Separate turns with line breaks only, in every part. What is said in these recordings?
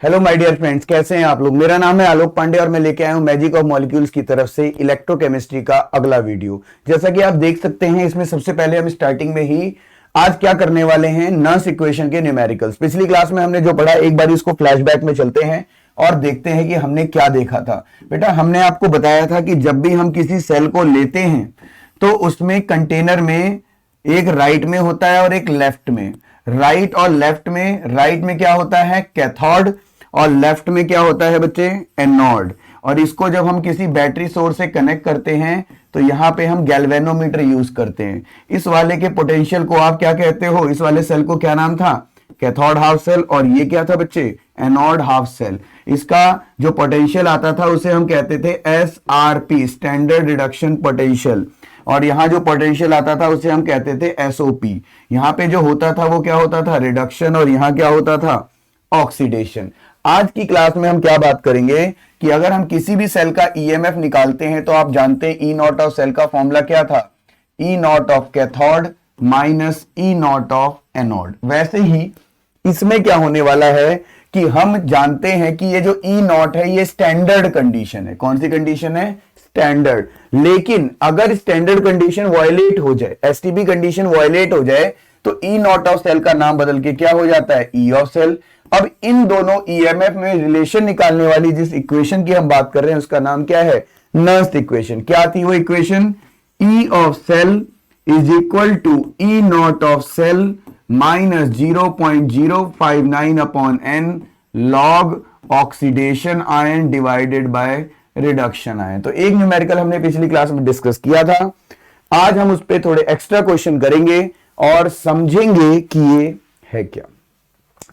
Hello my dear friends, कैसे हैं आप लोग। मेरा नाम है आलोक पांडे और मैं लेके आया हूं मैजिक ऑफ मॉलिक्यूल्स की तरफ से इलेक्ट्रोकेमिस्ट्री का अगला वीडियो। जैसा कि आप देख सकते हैं, इसमें सबसे पहले हम स्टार्टिंग में ही आज क्या करने वाले हैं, नर्स इक्वेशन के न्यूमेरिकल्स। पिछली क्लास में हमने जो पढ़ा, एक बार इसको फ्लैशबैक में चलते हैं और देखते हैं कि हमने क्या देखा था। बेटा, हमने आपको बताया था कि जब भी हम किसी सेल को लेते हैं तो उसमें कंटेनर में एक राइट में होता है और एक लेफ्ट में। राइट और लेफ्ट में, राइट में क्या होता है, कैथोड, और लेफ्ट में क्या होता है बच्चे, एनोड। और इसको जब हम किसी बैटरी सोर्स से कनेक्ट करते हैं तो यहां पे हम गैल्वेनोमीटर यूज करते हैं। इस वाले के पोटेंशियल को आप क्या कहते हो, इस वाले सेल को क्या नाम था, कैथोड हाफ सेल, और ये क्या था बच्चे, एनोड हाफ सेल। इसका जो पोटेंशियल आता था उसे हम कहते थे SRP, स्टैंडर्ड रिडक्शन पोटेंशियल, और यहां जो पोटेंशियल आता था उसे हम कहते थे SOP। यहां पे जो होता था वो क्या होता था, रिडक्शन, और यहां क्या होता था, ऑक्सीडेशन। आज की क्लास में हम क्या बात करेंगे कि अगर हम किसी भी सेल का EMF निकालते हैं तो आप जानते हैं E नॉट ऑफ सेल का फॉर्मूला क्या था, E not of cathode minus E not of anode. वैसे ही इसमें क्या होने वाला है कि हम जानते हैं कि ये जो E नॉट है ये स्टैंडर्ड कंडीशन है। कौन सी कंडीशन है, स्टैंडर्ड। लेकिन अगर स्टैंडर्ड कंडीशन वायलेट हो जाए, STP कंडीशन वायलेट हो जाए, तो E नॉट ऑफ सेल का नाम बदल के क्या हो जाता है, E ऑफ सेल। अब इन दोनों EMF में रिलेशन निकालने वाली जिस इक्वेशन की हम बात कर रहे हैं उसका नाम क्या है, नर्स इक्वेशन। क्या थी वो equation, E of cell is equal to E not of cell minus 0.059 upon n log oxidation ion divided by reduction ion. तो एक न्यूमेरिकल हमने पिछली क्लास में डिस्कस किया था, आज हम उस पर थोड़े एक्स्ट्रा क्वेश्चन करेंगे और समझेंगे कि ये है क्या।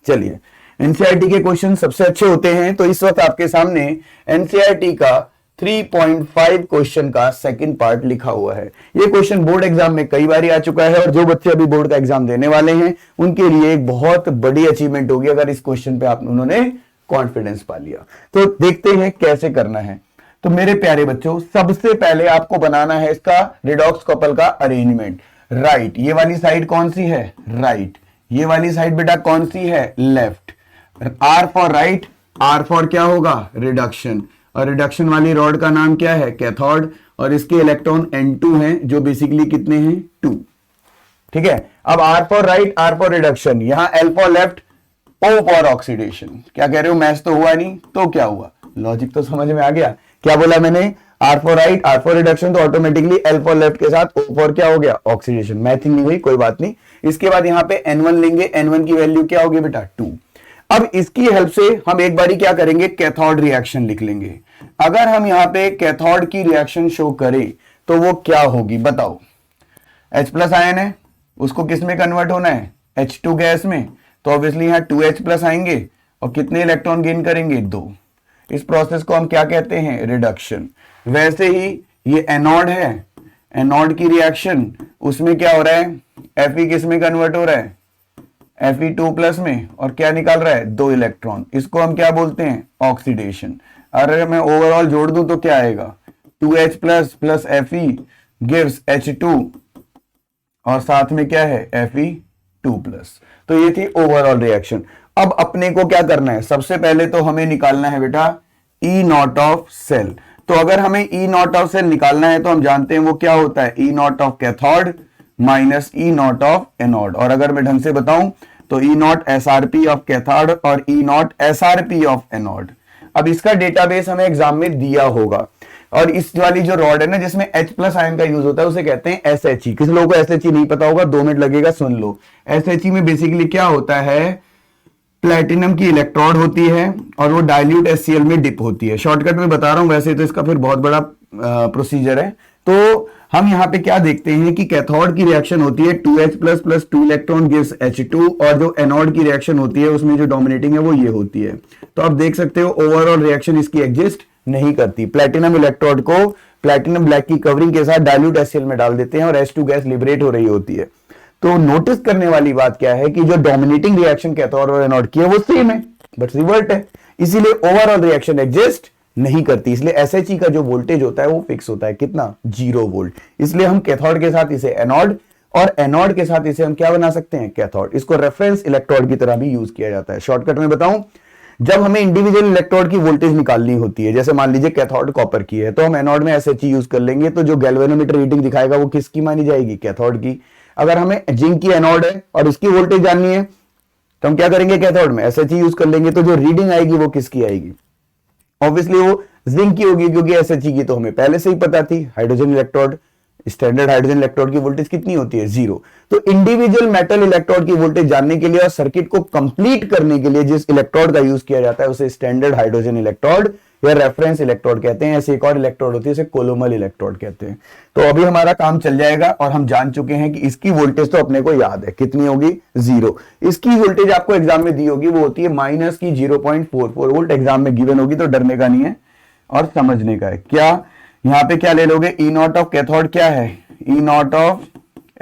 चलिए, एनसीईआरटी के क्वेश्चन सबसे अच्छे होते हैं, तो इस वक्त आपके सामने एनसीईआरटी का 3.5 क्वेश्चन का सेकंड पार्ट लिखा हुआ है। ये क्वेश्चन बोर्ड एग्जाम में कई बार आ चुका है और जो बच्चे अभी बोर्ड का एग्जाम देने वाले हैं उनके लिए एक बहुत बड़ी अचीवमेंट होगी अगर इस क्वेश्चन पे उन्होंने कॉन्फिडेंस पा लिया। तो देखते हैं कैसे करना है। तो मेरे प्यारे बच्चों, सबसे पहले आपको बनाना है इसका रिडॉक्स कपल का अरेंजमेंट। राइट, ये वाली साइड कौन सी है, राइट। ये वाली साइड बेटा कौन सी है, left. R for right, R for क्या होगा, रिडक्शन, और रिडक्शन वाली रॉड का नाम क्या है, कैथोड, और इसके इलेक्ट्रॉन N2 हैं जो बेसिकली कितने हैं, 2। ठीक है, अब R for right, R for reduction, यहां L for left, O for oxidation. क्या कह रहे हो, मैच तो हुआ नहीं, तो क्या हुआ, लॉजिक तो समझ में आ गया। क्या बोला मैंने, R for right, R for reduction, तो ऑटोमेटिकली L फॉर लेफ्ट के साथ O फॉर क्या हो गया, ऑक्सीडेशन। मैथिंग नहीं हुई, कोई बात नहीं। इसके बाद यहां पे N1 लेंगे, N1 की वैल्यू क्या होगी बेटा, 2। अब इसकी हेल्प से हम एक बारी क्या करेंगे, कैथोड रिएक्शन लिख लेंगे। अगर हम यहां पे कैथोड की रिएक्शन शो करें तो वो क्या होगी बताओ। H प्लस आयन है, उसको किस में कन्वर्ट होना है, H2 गैस में, तो ऑब्वियसली यहां 2H प्लस आएंगे और कितने इलेक्ट्रॉन गेन करेंगे, 2। इस प्रोसेस को हम क्या कहते हैं, रिडक्शन। वैसे ही ये एनोड है, एनोड की रिएक्शन, उसमें क्या हो रहा है, Fe किस में कन्वर्ट हो रहा है, Fe2 प्लस में, और क्या निकाल रहा है, 2 इलेक्ट्रॉन। इसको हम क्या बोलते हैं, ऑक्सीडेशन। अगर मैं ओवरऑल जोड़ दूं तो क्या आएगा, 2H plus plus Fe gives H2, और साथ में क्या है, Fe2 प्लस। तो ये थी ओवरऑल रिएक्शन। अब अपने को क्या करना है, सबसे पहले तो हमें निकालना है बेटा E नॉट ऑफ सेल। तो अगर हमें E नॉट ऑफ सेल निकालना है तो हम जानते हैं वो क्या होता है, E not of cathode minus E not of anode. और अगर मैं ढंग से बताऊं तो E not SRP of cathode और E not SRP of anode. अब इसका डेटाबेस हमें एग्जाम में दिया होगा, और इस वाली जो रॉड है ना जिसमें H प्लस आयन का यूज होता है उसे कहते हैं SHE। किस लोगों को SHE नहीं पता होगा, 2 मिनट लगेगा, सुन लो। SHE में बेसिकली क्या होता है, प्लेटिनम की इलेक्ट्रोड होती है और वो डाइल्यूट HCl में डिप होती है। शॉर्टकट में बता रहा हूं, वैसे तो इसका फिर बहुत बड़ा प्रोसीजर है। तो हम यहां पे क्या देखते हैं कि कैथोड की रिएक्शन होती है 2H plus plus 2 electron gives H2, और जो एनोड की रिएक्शन होती है उसमें जो डोमिनेटिंग है वो ये होती है। तो आप देख सकते हो ओवरऑल रिएक्शन इसकी एग्जिस्ट नहीं करती। प्लेटिनम इलेक्ट्रोड को प्लेटिनम ब्लैक की कवरिंग के साथ डाइल्यूट HCl में डाल देते हैं और H2 गैस लिबरेट हो रही होती है। तो नोटिस करने वाली बात क्या है कि जो डोमिनेटिंग रिएक्शन कैथोड और एनोड की है वो सेम है बट रिवर्ट है, इसीलिए ओवरऑल रिएक्शन एग्जिस्ट नहीं करती। इसलिए SHE का जो वोल्टेज होता है वो फिक्स होता है, कितना, 0 वोल्ट। इसलिए हम कैथोड के साथ इसे एनोड और एनोड के साथ इसे हम क्या बना सकते हैं, कैथोड। इसको रेफरेंस इलेक्ट्रोड की तरह भी यूज किया जाता है। शॉर्टकट में बताऊं, जब हमें इंडिविजुअल इलेक्ट्रोड की वोल्टेज निकालनी होती है, जैसे मान लीजिए कैथोड कॉपर की है, तो हम एनोड में एसएचई यूज कर लेंगे, तो जो गैल्वेनोमीटर रीडिंग दिखाएगा वो किसकी मानी जाएगी? कैथोड की। अगर हमें जिंक की एनोड है और इसकी वोल्टेज जाननी है तो हम क्या करेंगे? कैथोड में एसएचई यूज कर लेंगे, तो जो रीडिंग आएगी वो किसकी आएगी? ऑब्वियसली वो जिंक की होगी, क्योंकि एसएचई की तो हमें पहले से ही पता थी। Hydrogen electrode, standard hydrogen electrode की वोल्टेज कितनी होती है? 0। तो इंडिविजुअल मेटल इलेक्ट्रोड की वोल्टेज जानने के लिए और सर्किट को कंप्लीट करने के लिए जिस इलेक्ट्रोड का यूज किया जाता है उसे स्टैंडर्ड हाइड्रोजन इलेक्ट्रोड या रेफरेंस इलेक्ट्रोड कहते हैं। ऐसे एक और इलेक्ट्रोड होती है, इसे कोलोमल इलेक्ट्रोड कहते हैं। तो अभी हमारा काम चल जाएगा और हम जान चुके हैं कि इसकी वोल्टेज तो अपने को याद है, कितनी होगी? 0। इसकी वोल्टेज आपको एग्जाम में दी होगी, वो होती है माइनस की 0.44 वोल्ट। एग्जाम में गिवन होगी, तो डरने का नहीं है और समझने का है। क्या यहां पे क्या ले लोगे? ई नॉट ऑफ कैथोड क्या है? E not of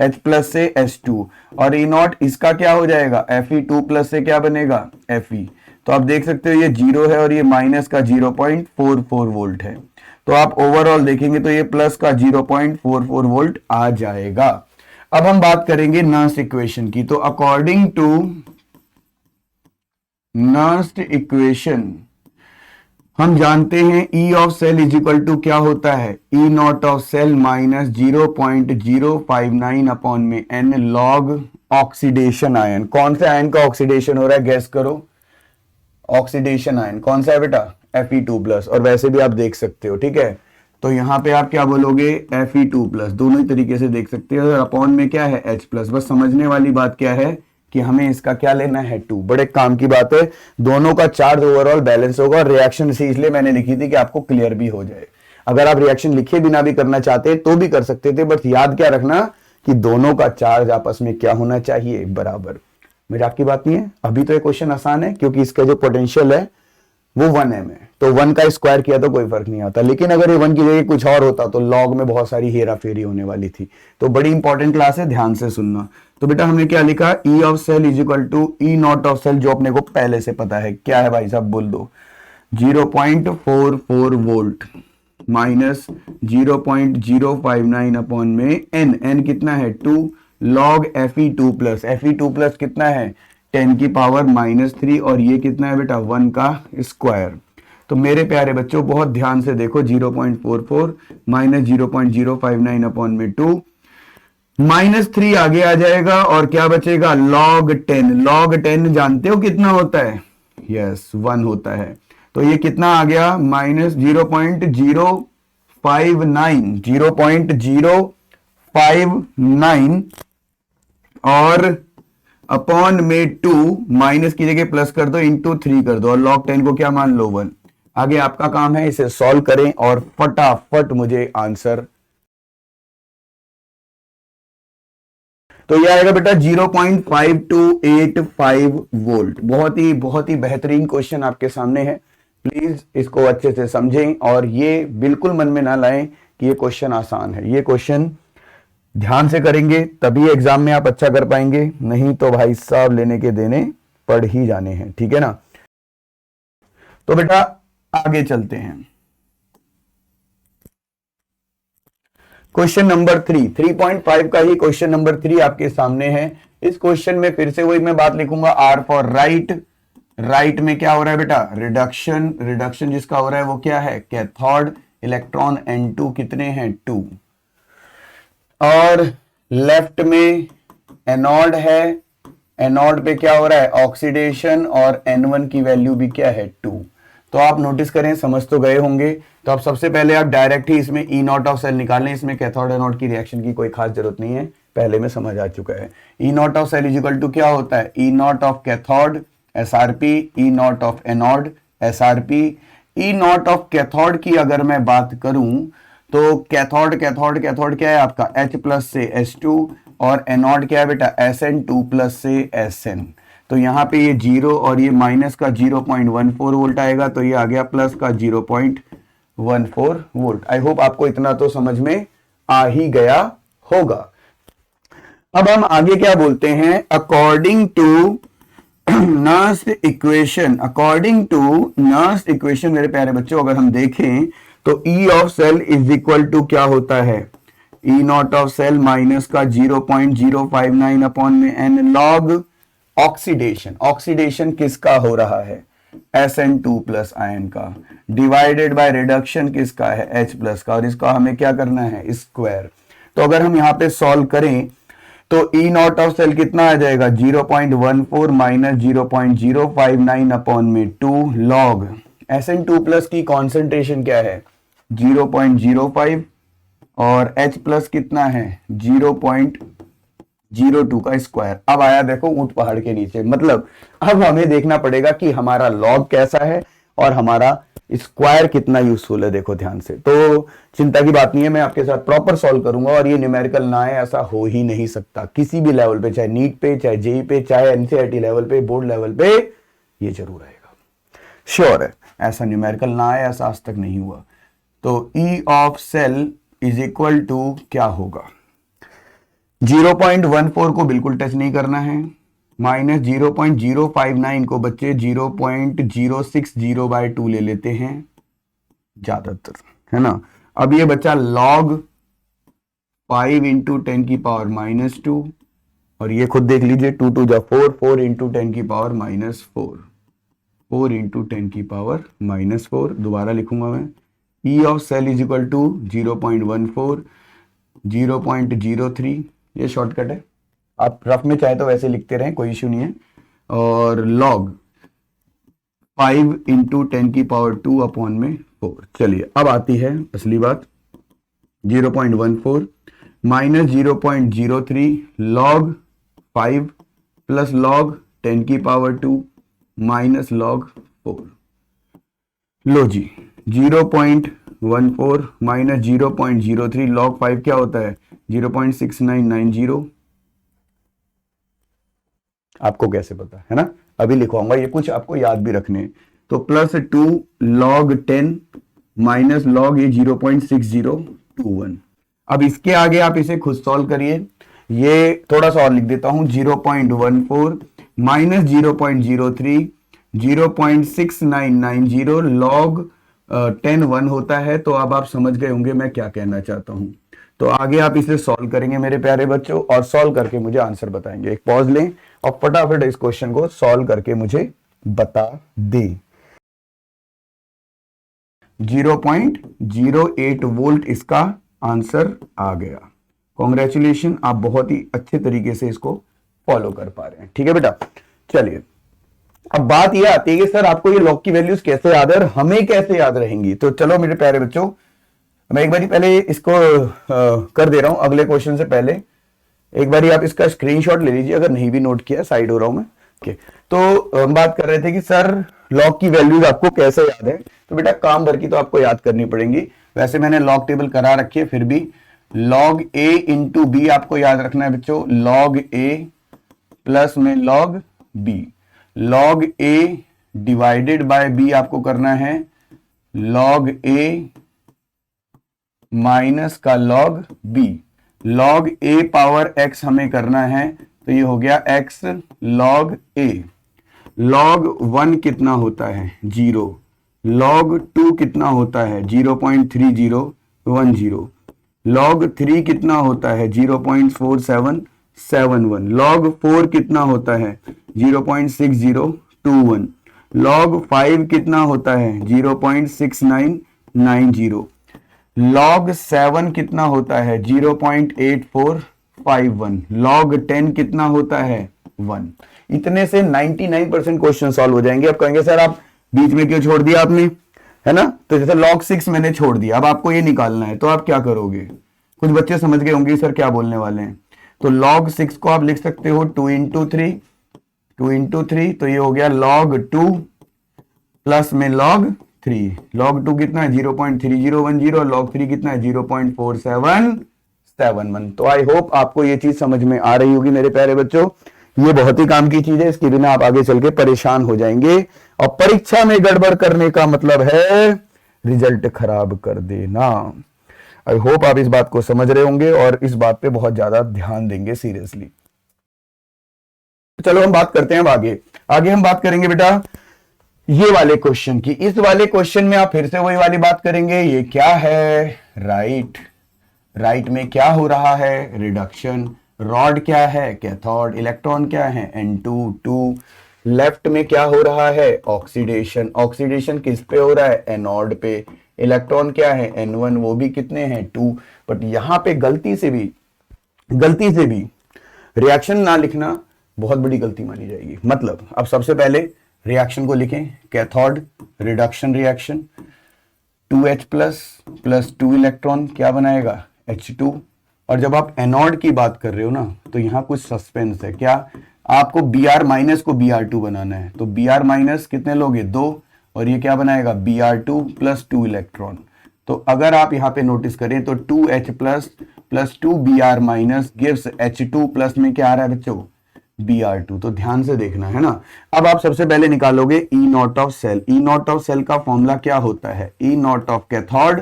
H plus से S2, और ई नॉट इसका क्या हो जाएगा? Fe2 प्लस से क्या बनेगा? Fe। तो आप देख सकते हो ये 0 है और ये माइनस का 0.44 वोल्ट है। तो आप ओवरऑल देखेंगे तो ये प्लस का 0.44 वोल्ट आ जाएगा। अब हम बात करेंगे नर्स्ट इक्वेशन की। तो अकॉर्डिंग टू नर्स्ट इक्वेशन हम जानते हैं E of cell is equal to क्या होता है? E not of cell minus 0.059 upon में एन लॉग ऑक्सीडेशन आयन। कौन से आयन का ऑक्सीडेशन हो रहा है? गैस करो। ऑक्सीडेशन आयन कौन सा है बेटा? Fe2 plus. और वैसे भी आप देख सकते हो, ठीक है। तो यहां पे आप क्या बोलोगे? Fe2 plus. दोनों ही तरीके से देख सकते हो। अपॉन में क्या है? H plus. बस समझने वाली बात क्या है कि हमें इसका क्या लेना है? 2। बड़े काम की बात है, दोनों का चार्ज ओवरऑल बैलेंस होगा। और रिएक्शन से इसलिए मैंने लिखी थी कि आपको क्लियर भी हो जाए। अगर आप रिएक्शन लिखे बिना भी करना चाहते तो भी कर सकते थे, बस याद क्या रखना कि दोनों का चार्ज आपस में क्या होना चाहिए? बराबर। मजाक की बात नहीं है। अभी तो ये क्वेश्चन आसान है क्योंकि इसका जो पोटेंशियल है वो 1m है, तो 1 का स्क्वायर किया तो कोई फर्क नहीं आता। लेकिन अगर ये 1 की जगह कुछ और होता तो लॉग में बहुत सारी हेरा फेरी होने वाली थी। तो बड़ी इंपॉर्टेंट क्लास है, ध्यान से सुनना। तो बेटा हमने क्या लिखा? E of cell is equal to E not of cell, जो अपने को पहले से पता है। क्या है भाई साहब? बोल दो। 0.44 वोल्ट माइनस 0.059 अपॉन में एन कितना है? 2 log Fe2 plus. Fe2 plus कितना है? 10 की पावर -3, और ये कितना है बेटा? 1 का स्क्वायर। तो मेरे प्यारे बच्चों बहुत ध्यान से देखो, 0.44 माइनस 0.059 अपॉन में 2, -3 आगे आ जाएगा और क्या बचेगा? log 10। log 10 जानते हो कितना होता है? यस 1 होता है। तो ये कितना आ गया? -0.059 और अपॉन में 2, माइनस की जगह प्लस कर दो, इंटू 3 कर दो, और log 10 को क्या मान लो? 1। आगे आपका काम है इसे सॉल्व करें और फटाफट मुझे आंसर। तो यह आएगा बेटा 0.5285 वोल्ट। बहुत ही बेहतरीन क्वेश्चन आपके सामने है। प्लीज इसको अच्छे से समझें और ये बिल्कुल मन में ना लाएं कि ये क्वेश्चन आसान है। ये क्वेश्चन ध्यान से करेंगे तभी एग्जाम में आप अच्छा कर पाएंगे, नहीं तो भाई साहब लेने के देने पड़ ही जाने हैं, ठीक है ना। तो बेटा आगे चलते हैं। क्वेश्चन नंबर 3, 3.5 का ही क्वेश्चन नंबर 3 आपके सामने है। इस क्वेश्चन में फिर से वही मैं बात लिखूंगा, आर फॉर राइट। राइट में क्या हो रहा है बेटा? रिडक्शन। रिडक्शन जिसका हो रहा है वो क्या है? कैथोड। इलेक्ट्रॉन N2 कितने हैं? 2। और लेफ्ट में एनोड है। एनोड पे क्या हो रहा है? ऑक्सीडेशन, और N1 की वैल्यू भी क्या है? 2। तो आप नोटिस करें, समझ तो गए होंगे। तो आप सबसे पहले आप डायरेक्ट ही इसमें ई नॉट ऑफ सेल निकाल लें। इसमें कैथोड एनोड की रिएक्शन की कोई खास जरूरत नहीं है, पहले में समझ आ चुका है। E not of cell is equal to क्या होता है? E not of cathode SRP, E not of anode SRP। E not of cathode की अगर मैं बात करूं तो कैथोड कैथोड कैथोड क्या है आपका? H प्लस से S2, और एनोड क्या है बेटा? SN2 प्लस से SN। तो यहाँ पे ये 0 और ये माइनस का 0.14 वोल्ट आएगा, तो ये आ गया प्लस का 0.14 वोल्ट। आई होप आपको इतना तो समझ में आ ही गया होगा। अब हम आगे क्या बोलते हैं? According to Nernst equation. According to Nernst equation मेरे प्यारे बच्चों अगर हम देखें तो E of cell is equal to क्या होता है? E not of cell minus का 0.059 अपॉन में एन लॉग ऑक्सीडेशन। ऑक्सीडेशन किसका हो रहा है? SN2 प्लस आयन का, डिवाइडेड बाय रिडक्शन किसका है, H प्लस का, और इसका हमें क्या करना है, स्क्वायर। तो अगर हम यहाँ पे सॉल्व करें तो ई नॉट ऑफ सेल कितना आ जाएगा, 0.14 माइनस 0.059 अपॉन में 2 लॉग SN2 प्लस की कॉन्सेंट्रेशन क्या है 0.05 और H प्लस कितना है 0.02 का स्क्वायर। अब आया देखो ऊंट पहाड़ के नीचे, मतलब अब हमें देखना पड़ेगा कि हमारा लॉग कैसा है और हमारा स्क्वायर कितना यूजफुल है। देखो ध्यान से, तो चिंता की बात नहीं है, मैं आपके साथ प्रॉपर सॉल्व करूंगा और ये न्यूमेरिकल ना है ऐसा हो ही नहीं सकता किसी भी लेवल पे, चाहे नीट पे, चाहे जेई पे, चाहे एनसीईआरटी लेवल पे, बोर्ड लेवल पे, ये जरूर आएगा, श्योर है। ऐसा न्यूमेरिकल ना है ऐसा आज तक नहीं हुआ। तो E of cell is equal to क्या होगा, 0.14 को बिल्कुल टच नहीं करना है, माइनस 0.059 को बच्चे 0.060/2 ले लेते हैं ज्यादातर, है ना। अब ये बच्चा log 5 इंटू 10 की पावर -2, और ये खुद देख लीजिए 2 2 जा 4, 4 इंटू 10 की पावर -4, 4 इंटू 10 की पावर -4। दोबारा लिखूंगा मैं, E of cell is equal to 0.14, 0.03, ये शॉर्टकट है, आप रफ में चाहे तो वैसे लिखते रहें, कोई इश्यू नहीं है, और log 5 इंटू 10 की पावर 2 अपॉन में 4। चलिए अब आती है असली बात, 0.14 माइनस 0.03 log 5 प्लस log 10 की पावर 2 माइनस log 4। लो जी, 0.14 माइनस 0.03 log 5 क्या होता है 0.6990। आपको कैसे पता है ना, अभी लिखवाऊंगा, ये कुछ आपको याद भी रखने। तो प्लस 2 log 10 माइनस log ये 0.6021। अब इसके आगे आप इसे खुद सॉल्व करिए, ये थोड़ा सा और लिख देता हूं, 0.14 माइनस 0.03 0.6990 log 10 1 होता है। तो अब आप समझ गए होंगे मैं क्या कहना चाहता हूं। तो आगे आप इसे सॉल्व करेंगे मेरे प्यारे बच्चों, और सॉल्व करके मुझे आंसर बताएंगे। एक पॉज लें और फटाफट इस क्वेश्चन को सॉल्व करके मुझे बता दें। 0.08 वोल्ट इसका आंसर आ गया। कॉन्ग्रेचुलेशन, आप बहुत ही अच्छे तरीके से इसको फॉलो कर पा रहे हैं। ठीक है बेटा, चलिए अब बात यह आती है कि सर आपको ये लॉग की वैल्यूज कैसे याद है और हमें कैसे याद रहेंगी। तो चलो मेरे प्यारे बच्चों, मैं एक बार पहले इसको कर दे रहा हूं अगले क्वेश्चन से पहले। एक बार आप इसका स्क्रीनशॉट ले लीजिए, अगर नहीं भी नोट किया, साइड हो रहा हूं मैं। ओके, तो हम बात कर रहे थे कि सर लॉग की वैल्यूज आपको कैसे याद है। तो बेटा काम भर की तो आपको याद करनी पड़ेंगी, वैसे मैंने लॉग टेबल करा रखी है, फिर भी log a इंटू बी आपको याद रखना है बच्चों, log a प्लस में log b, log a divided by b आपको करना है log a माइनस का log b, log a power x हमें करना है, तो ये हो गया x log a। log 1 कितना होता है 0, log 2 कितना होता है 0.3010, log 3 कितना होता है 0.4771, log 4 कितना होता है 0.6021, log 5 कितना होता है 0.6990, log 7 कितना होता है 0.8451, log 10 कितना होता है 1। इतने से 99% क्वेश्चन सॉल्व हो जाएंगे। अब कहेंगे सर आप बीच में क्यों छोड़ दिया आपने, है ना। तो जैसे log 6 मैंने छोड़ दिया, अब आपको ये निकालना है, तो आप क्या करोगे। कुछ बच्चे समझ गए होंगे सर क्या बोलने वाले हैं। तो log 6 को आप लिख सकते हो 2 इंटू 3, 2 इंटू 3, तो ये हो गया log 2 प्लस में log 3। log 2 कितना है 0.3010 और log 3 कितना है 0.4771। तो आई होप आपको ये चीज समझ में आ रही होगी मेरे प्यारे बच्चों। ये बहुत ही काम की चीज है, इसके बिना आप आगे चल के परेशान हो जाएंगे, और परीक्षा में गड़बड़ करने का मतलब है रिजल्ट खराब कर देना। आई होप आप इस बात को समझ रहे होंगे और इस बात पे बहुत ज्यादा ध्यान देंगे सीरियसली। चलो हम बात करते हैं अब आगे। आगे हम बात करेंगे बेटा ये वाले क्वेश्चन की। इस वाले क्वेश्चन में आप फिर से वही वाली बात करेंगे, ये क्या है राइट, राइट में क्या हो रहा है रिडक्शन, रॉड क्या है कैथोड, इलेक्ट्रॉन क्या है N2 2, लेफ्ट में क्या हो रहा है, ऑक्सीडेशन। ऑक्सीडेशन किस पे हो रहा है, एनोड पे। इलेक्ट्रॉन क्या है, N1, वो भी कितने हैं, 2। बट यहां पे गलती से भी रिएक्शन ना लिखना बहुत बड़ी गलती मानी जाएगी। मतलब अब सबसे पहले रिएक्शन को लिखें, cathode reduction reaction, 2H plus plus 2 electron क्या बनाएगा, H2। और जब आप एनोड की बात कर रहे हो ना, तो यहां कुछ सस्पेंस है। क्या, आपको Br माइनस को Br2 बनाना है, तो Br माइनस कितने लोगे, 2, और ये क्या बनाएगा, Br2 प्लस 2 इलेक्ट्रॉन। तो अगर आप यहां पे नोटिस करें तो 2H plus plus 2 Br minus gives H2 plus में क्या आ रहा है बच्चों, Br2। तो ध्यान से देखना है ना। अब आप सबसे पहले निकालोगे E not of cell. E not of cell का फॉर्मूला क्या होता है, E not of cathode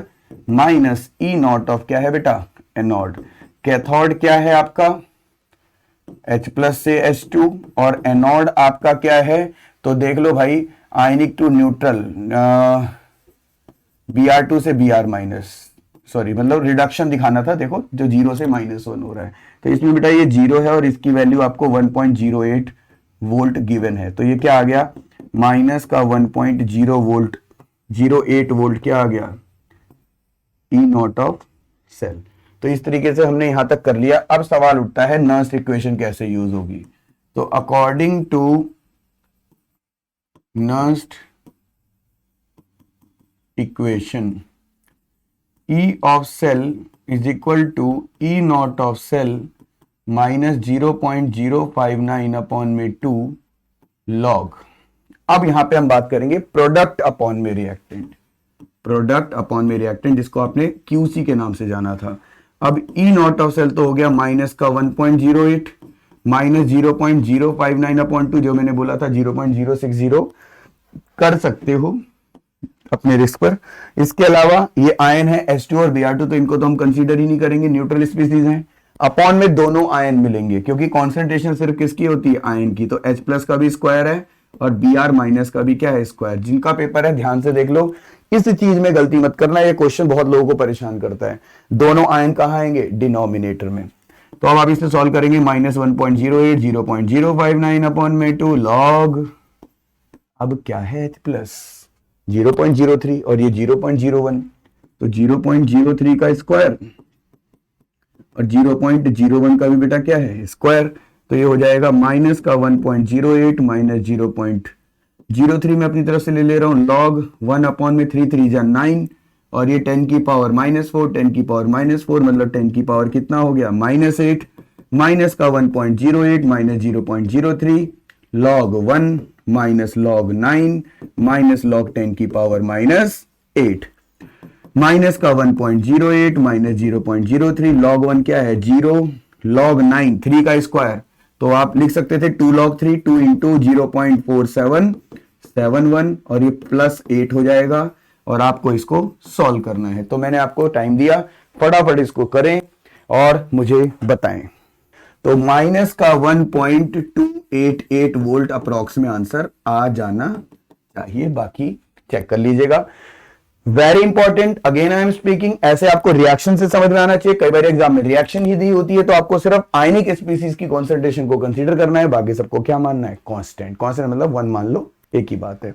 minus E not of क्या है बेटा, एनोड। कैथोड क्या है आपका, H प्लस से H2, और एनोड आपका क्या है, तो देख लो भाई, आयनिक टू न्यूट्रल, Br2 से Br माइनस, सॉरी मतलब रिडक्शन दिखाना था। देखो जो 0 से -1 हो रहा है, तो इसमें बेटा ये 0 है और इसकी वैल्यू आपको 1.08 वोल्ट गिवन है। तो ये क्या आ गया, माइनस का 1.0 वोल्ट, 08 वोल्ट क्या आ गया, ई नॉट ऑफ सेल। तो इस तरीके से हमने यहां तक कर लिया। अब सवाल उठता है नर्स इक्वेशन कैसे यूज होगी। तो according to Nernst equation, E of cell is equal to E naught of cell minus 0.059 upon में 2 log। अब यहां पे हम बात करेंगे प्रोडक्ट अपॉन में रिएक्टेंट, प्रोडक्ट अपॉन में रिएक्टेंट जिसको आपने QC के नाम से जाना था। अब E नॉट ऑफ सेल तो हो गया माइनस का 1.08 माइनस 0.059 अपॉन 2, जो मैंने बोला था 0.060 कर सकते हो अपने रिस्क पर। इसके अलावा ये आयन है H2 और Br2, तो इनको तो हम कंसीडर ही नहीं करेंगे, न्यूट्रल स्पीसीज हैं। अपॉन में दोनों आयन मिलेंगे क्योंकि कॉन्सेंट्रेशन सिर्फ किसकी होती है, आयन की। तो H प्लस का भी स्क्वायर है और Br माइनस का भी क्या है, स्क्वायर। जिनका पेपर है ध्यान से देख लो, इस चीज में गलती मत करना, ये क्वेश्चन बहुत लोगों को परेशान करता है। दोनों आयन कहाँ आएंगे, डिनोमिनेटर में। तो अब आप इसे सॉल्व करेंगे, माइनस 1.08 0.059 अपॉन में 2 लॉग, अब क्या है H प्लस 0.03 और ये 0.01, तो 0.03 का स्क्वायर और 0.01 का भी बेटा क्या है, स्क्वायर। तो ये हो जाएगा माइनस का 1.08 माइनस 0.03 में अपनी तरफ से ले रहा हूं लॉग 1 अपॉन में 3 3 जा 9, और ये 10 की पावर -4, 10 की पावर -4 मतलब 10 की पावर कितना हो गया, -8, माइनस का 1.08 minus 0.03 log 1 minus log 9 minus log 10 की पावर -8, माइनस का 1.08 माइनस 0.03 लॉग 1 क्या है 0, लॉग 9 3 का स्क्वायर, तो आप लिख सकते थे 2 लॉग 3, 2 इंटू 0.4771 और ये +8 हो जाएगा। और आपको इसको सॉल्व करना है, तो मैंने आपको टाइम दिया, फटाफट इसको करें और मुझे बताएं। तो माइनस का 1.288 वोल्ट अप्रोक्स में आंसर आ जाना चाहिए, बाकी चेक कर लीजिएगा। Very important, again I am speaking, ऐसे आपको रिएक्शन से समझ में आना चाहिए। कई बार एग्जाम में रिएक्शन ही दी होती है तो आपको सिर्फ आयनिक स्पीसीज की कॉन्सेंट्रेशन को कंसीडर करना है, बाकी सबको क्या मानना है, कांस्टेंट। कांस्टेंट मतलब 1 मान लो, एक ही बात है।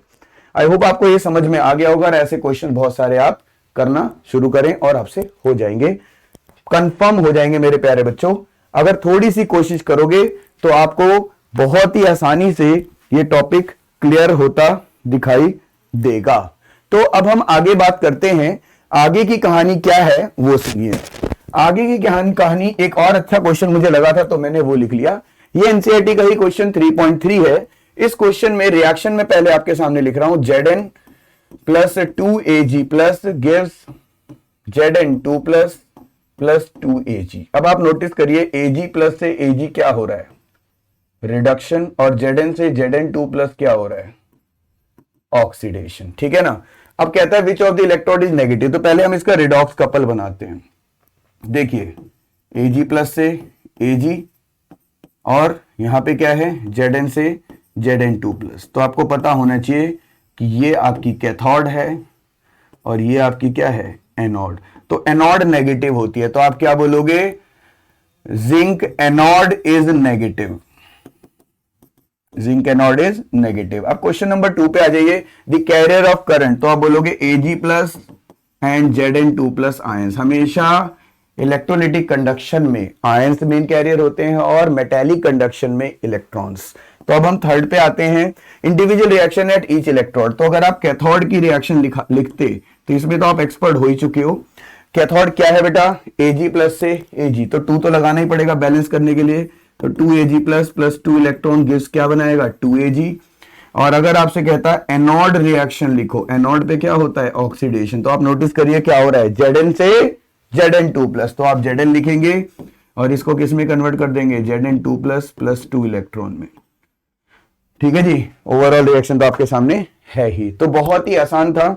आई होप आपको ये समझ में आ गया होगा, और ऐसे क्वेश्चन बहुत सारे आप करना शुरू करें और आपसे हो जाएंगे, कंफर्म हो जाएंगे मेरे प्यारे बच्चों। अगर थोड़ी सी कोशिश करोगे तो आपको बहुत ही आसानी से ये टॉपिक क्लियर होता दिखाई देगा। तो अब हम आगे बात करते हैं, आगे की कहानी क्या है वो सुनिए। आगे की कहानी एक और अच्छा क्वेश्चन मुझे लगा था तो मैंने वो लिख लिया। ये एनसीईआरटी का ही क्वेश्चन 3.3 है। इस क्वेश्चन में रिएक्शन में पहले आपके सामने लिख रहा हूं, Zn plus 2Ag plus gives Zn2 plus 2Ag। अब आप नोटिस करिए Ag प्लस से Ag क्या हो रहा है, रिडक्शन, और Zn से Zn2 प्लस क्या हो रहा है, ऑक्सीडेशन। ठीक है ना। अब कहता है which of the electrode is negative, तो पहले हम इसका रिडॉक्स कपल बनाते हैं। देखिए Ag प्लस से Ag और यहां पे क्या है Zn से Zn2 प्लस, तो आपको पता होना चाहिए कि ये आपकी कैथोड है और ये आपकी क्या है, एनोड। तो एनोड नेगेटिव होती है, तो आप क्या बोलोगे, zinc anode is negative. Zinc anode is negative. अब क्वेश्चन नंबर 2 पे आ जाइए। द कैरियर ऑफ करंट, तो आप बोलोगे Ag plus and Zn2 plus ions. हमेशा इलेक्ट्रोलिटिक कंडक्शन में आयंस मेन कैरियर होते हैं और मेटेलिक कंडक्शन में इलेक्ट्रॉन्स। तो अब हम थर्ड पे आते हैं, individual reaction at each electrode. तो अगर आप कैथोड की रिएक्शन लिखते तो इसमें तो आप एक्सपर्ट हो ही चुके हो। कैथोड क्या है बेटा, Ag प्लस से Ag, तो 2 तो लगाना ही पड़ेगा बैलेंस करने के लिए। तो 2Ag plus plus 2 electron gives क्या बनाएगा, 2Ag। और अगर आपसे कहता है एनोड रिएक्शन लिखो, एनोड पे क्या होता है, ऑक्सीडेशन। तो आप नोटिस करिए क्या हो रहा है, Zn से Zn2 प्लस, तो आप Zn लिखेंगे और इसको किस में कन्वर्ट कर देंगे, Zn2 प्लस प्लस 2 इलेक्ट्रॉन में। ठीक है जी, ओवरऑल रिएक्शन तो आपके सामने है ही। तो बहुत ही आसान था,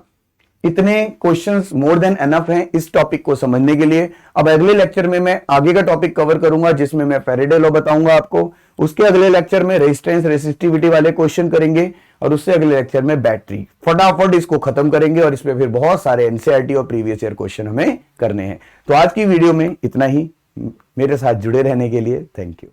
इतने क्वेश्चंस मोर देन एनफ हैं इस टॉपिक को समझने के लिए। अब अगले लेक्चर में मैं आगे का टॉपिक कवर करूंगा जिसमें मैं फैराडे लॉ बताऊंगा आपको। उसके अगले लेक्चर में रेजिस्टेंस रेसिस्टिविटी वाले क्वेश्चन करेंगे और उससे अगले लेक्चर में बैटरी। फटाफट इसको खत्म करेंगे और इसमें फिर बहुत सारे एनसीईआरटी और प्रीवियस ईयर क्वेश्चन हमें करने हैं। तो आज की वीडियो में इतना ही। मेरे साथ जुड़े रहने के लिए थैंक यू।